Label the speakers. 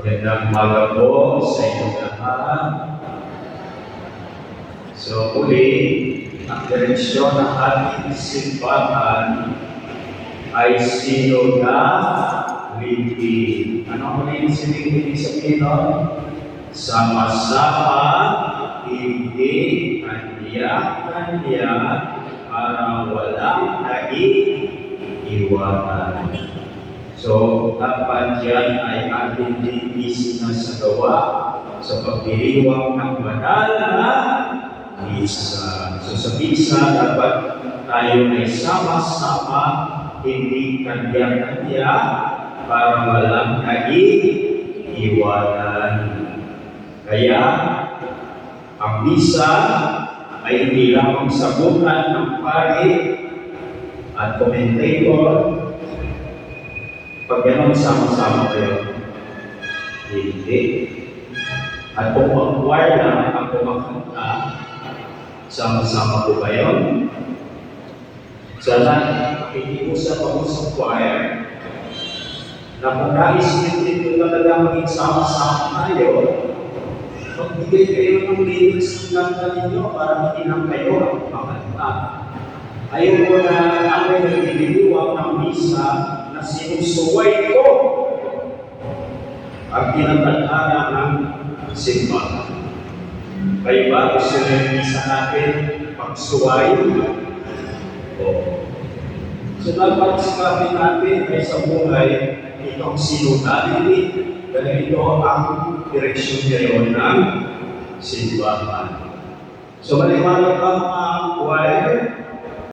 Speaker 1: Magandang umaga po sa inyong lahat. So, uli, ang direksyon ng ating simbahan ay sinodality. Ano muli yung ibig sabihin nun? Sama-sama, hindi kanya-kanya para walang naiiwanan. So, dapat yan ay ating isinasagawa sa pagdiriwang ng banal na misa. So, sa misa, dapat tayo ay sama-sama, hindi kanya-kanya, para walang naiiwanan. Kaya, ang misa ay hindi lamang sagutan ng pari at commentator. Pag gano'n, sama-sama kayo. Hindi. At kung mag-choir lang ang kumakanta, sama-sama po kayo. Sana, pakikiusap ako sa choir na kung naisip nito talaga maging sama-sama tayo, magbigay kayo ng lyrics ng kanta ninyo para makinang kayo ang kumakanta. Ayaw ko na ako'y nagdiliwang ng misa na sinusuway ko ang tinatadhana ng simbahan. Kayo ba gusto nyo yung misa natin pagsuway? So dapat sikapin natin ay sa buhay itong sinodality dahil ito ang direksyon ngayon ng simbahan. So maliwanag ang choir